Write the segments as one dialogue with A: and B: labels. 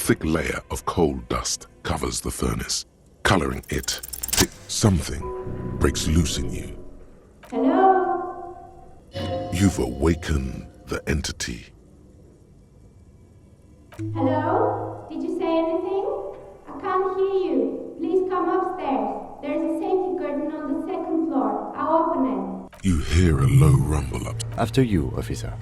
A: thick layer of coal dust covers the furnace, coloring it. Something breaks loose in you.
B: Hello?
A: You've awakened the entity.
B: Hello? Did you say anything? I can't hear you. Please come upstairs. There's a safety curtain on the second floor. I'll open it.
A: You hear a low rumble up.
C: After you, officer.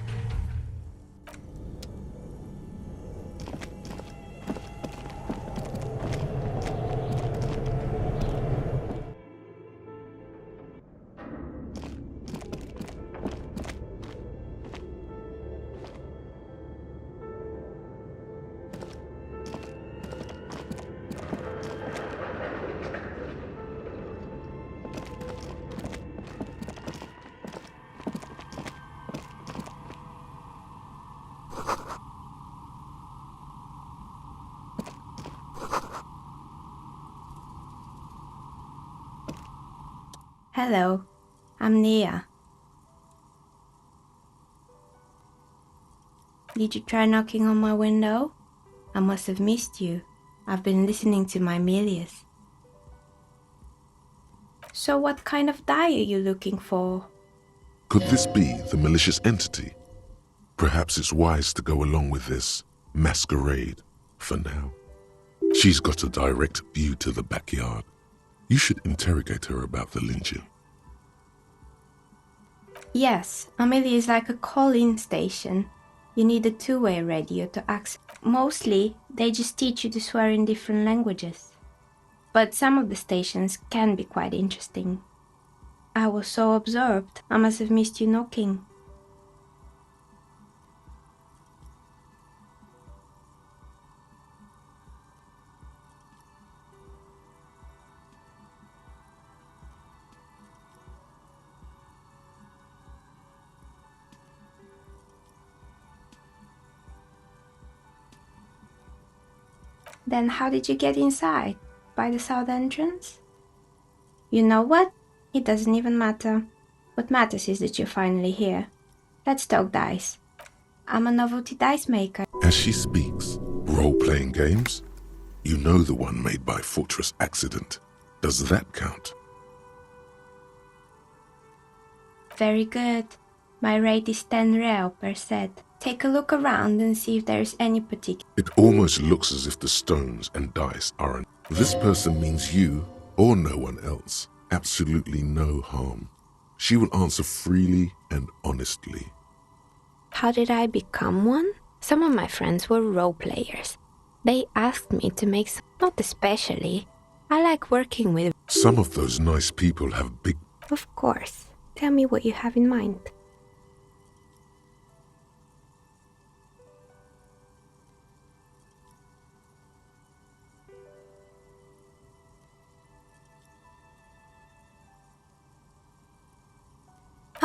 D: Hello, I'm Nia. Did you try knocking on my window? I must have missed you. I've been listening to my Milius. So what kind of die are you looking for?
A: Could this be the malicious entity? Perhaps it's wise to go along with this masquerade for now. She's got a direct view to the backyard. You should interrogate her about the lynching.
D: Yes, Amelia is like a call-in station. You need a two-way radio to access. Mostly, they just teach you to swear in different languages. But some of the stations can be quite interesting. I was so absorbed, I must have missed you knocking. Then how did you get inside? By the south entrance? You know what? It doesn't even matter. What matters is that you're finally here. Let's talk dice. I'm a novelty dice maker.
A: As she speaks, role-playing games? You know the one made by Fortress Accident. Does that count?
D: Very good. My rate is 10 real per set. Take a look around and see if there is any particular...
A: It almost looks as if the stones and dice aren't. This person means you or no one else. Absolutely no harm. She will answer freely and honestly.
D: How did I become one? Some of my friends were role players. They asked me to make some... Not especially. I like working with...
A: Some of those nice people have big...
D: Of course. Tell me what you have in mind.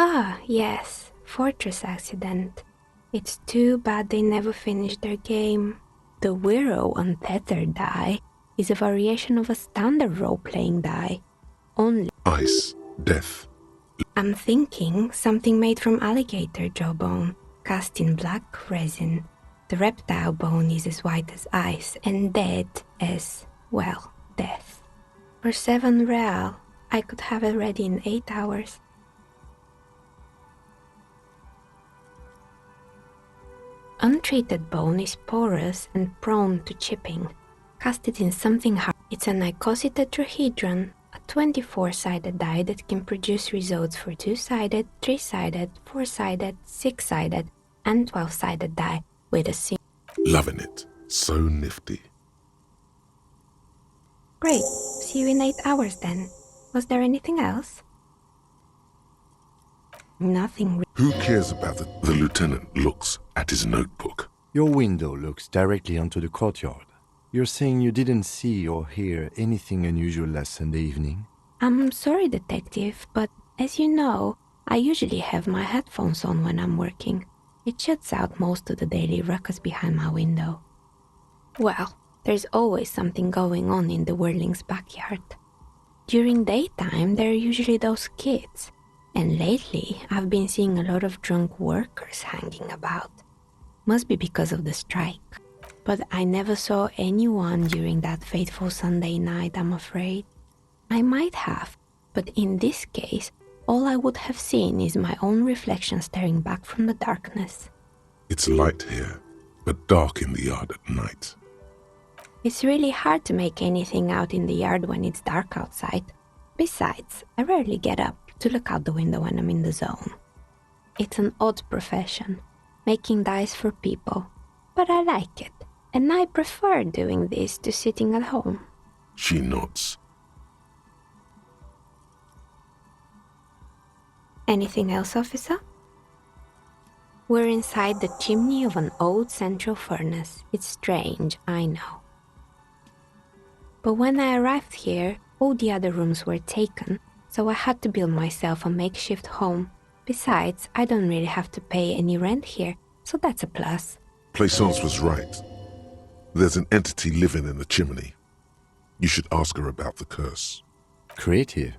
D: Ah, yes, Fortress Accident. It's too bad they never finished their game. The Wiro Untethered die is a variation of a standard role-playing die. Only
A: Ice, death.
D: I'm thinking something made from alligator jawbone, cast in black resin. The reptile bone is as white as ice and dead as, well, death. For 7 real, I could have it ready in 8 hours. Untreated bone is porous and prone to chipping. Cast it in something hard. It's an icositetrahedron, a 24-sided die that can produce results for 2-sided, 3-sided, 4-sided, 6-sided, and 12-sided die with a single.
A: Loving it. So nifty.
D: Great. See you in 8 hours then. Was there anything else? Nothing.
A: Who cares about the lieutenant looks at his notebook.
C: Your window looks directly onto the courtyard. You're saying you didn't see or hear anything unusual last Sunday evening?
D: I'm sorry, detective, but as you know, I usually have my headphones on when I'm working. It shuts out most of the daily ruckus behind my window. Well, there's always something going on in the Whirling's backyard. During daytime, there are usually those kids. And lately, I've been seeing a lot of drunk workers hanging about. Must be because of the strike. but I never saw anyone during that fateful Sunday night, I'm afraid. I might have, but in this case, all I would have seen is my own reflection staring back from the darkness.
A: It's light here, but dark in the yard at night.
D: It's really hard to make anything out in the yard when it's dark outside. Besides, I rarely get up to look out the window when I'm in the zone. It's an odd profession, making dice for people, but I like it, and I prefer doing this to sitting at home.
A: She nods.
D: Anything else, officer? We're inside the chimney of an old central furnace. It's strange, I know. But when I arrived here, all the other rooms were taken, so I had to build myself a makeshift home. Besides, I don't really have to pay any rent here, so that's a plus.
A: Plaisance was right. There's an entity living in the chimney. You should ask her about the curse.
C: Creative.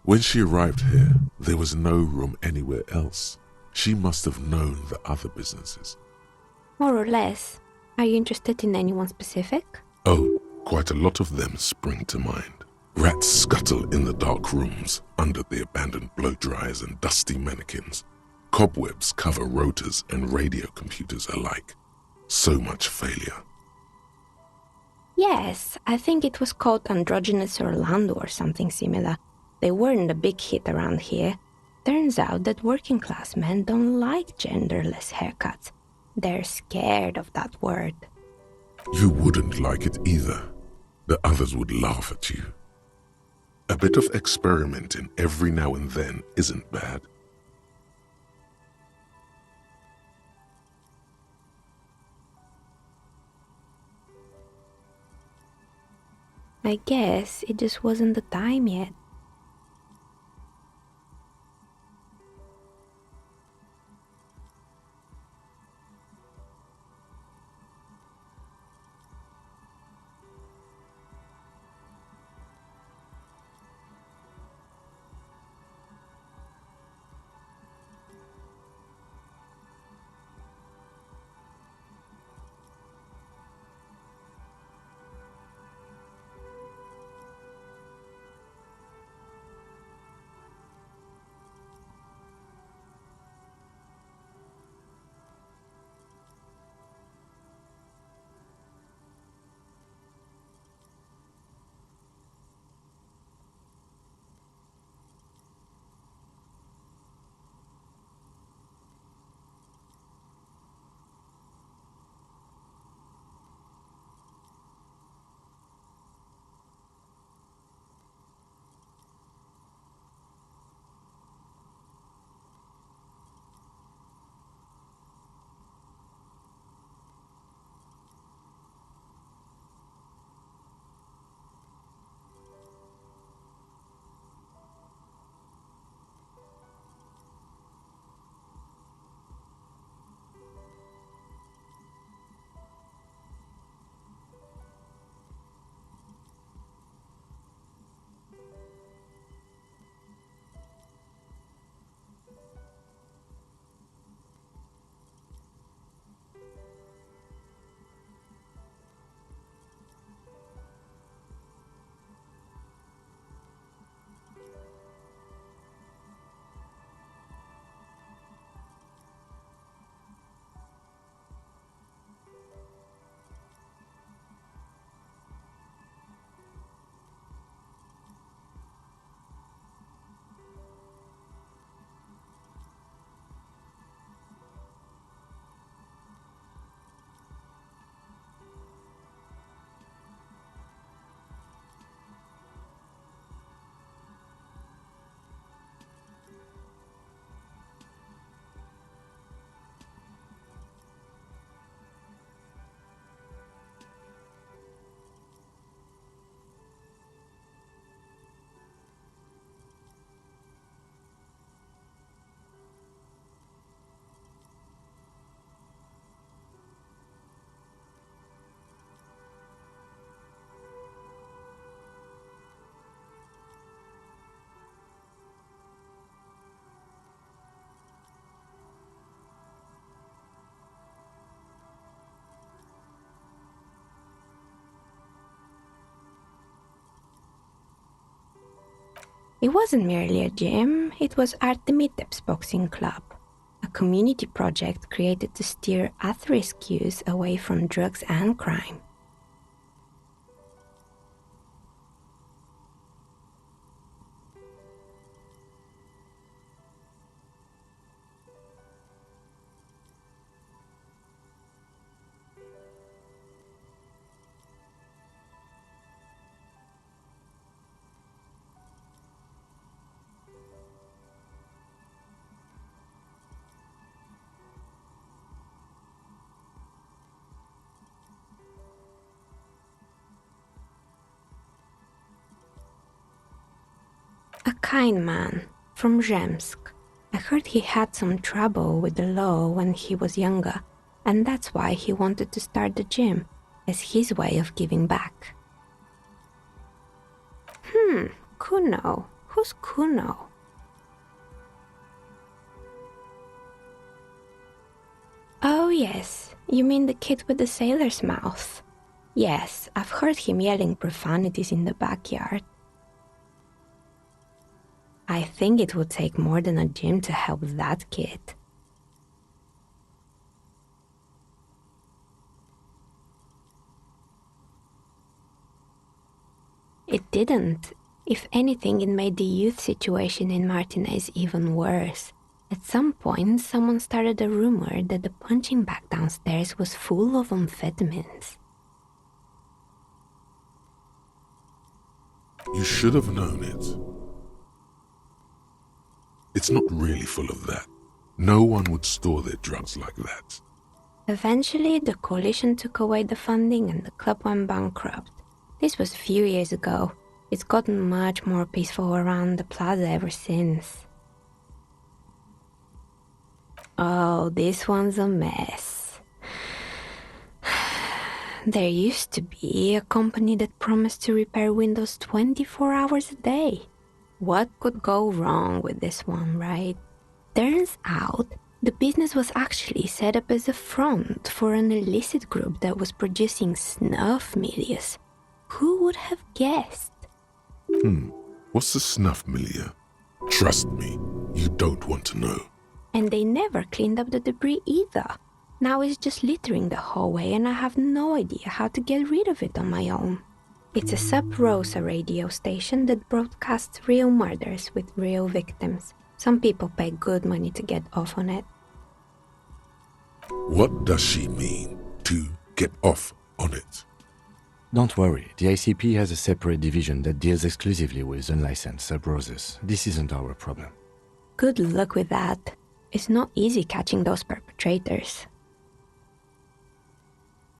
A: When she arrived here, there was no room anywhere else. She must have known the other businesses.
D: More or less. Are you interested in anyone specific?
A: Oh, quite a lot of them spring to mind. Rats scuttle in the dark rooms, under the abandoned blow dryers and dusty mannequins. Cobwebs cover rotors and radio computers alike. So much failure.
D: Yes, I think it was called Androgynous Orlando or something similar. They weren't a big hit around here. Turns out that working class men don't like genderless haircuts. They're scared of that word.
A: You wouldn't like it either. The others would laugh at you. A bit of experimenting every now and then isn't bad.
D: I guess it just wasn't the time yet. It wasn't merely a gym, it was Artemitep's boxing club, a community project created to steer at-risk youth away from drugs and crime. A kind man from Zemsk. I heard he had some trouble with the law when he was younger, and that's why he wanted to start the gym, as his way of giving back. Kuno. Who's Kuno? Oh yes, you mean the kid with the sailor's mouth. Yes, I've heard him yelling profanities in the backyard. I think it would take more than a gym to help that kid. It didn't. If anything, it made the youth situation in Martinez even worse. At some point, someone started a rumor that the punching bag downstairs was full of amphetamines.
A: You should have known it. It's not really full of that. No one would store their drugs like that.
D: Eventually, the coalition took away the funding and the club went bankrupt. This was a few years ago. It's gotten much more peaceful around the plaza ever since. Oh, this one's a mess. There used to be a company that promised to repair windows 24 hours a day. What could go wrong with this one, right? Turns out, the business was actually set up as a front for an illicit group that was producing snuff milias. Who would have guessed?
A: What's a snuff milieu? Trust me, you don't want to know.
D: And they never cleaned up the debris either. Now it's just littering the hallway and I have no idea how to get rid of it on my own. It's a Sub Rosa radio station that broadcasts real murders with real victims. Some people pay good money to get off on it.
A: What does she mean, to get off on it?
C: Don't worry, the ICP has a separate division that deals exclusively with unlicensed sub-roses. This isn't our problem.
D: Good luck with that. It's not easy catching those perpetrators.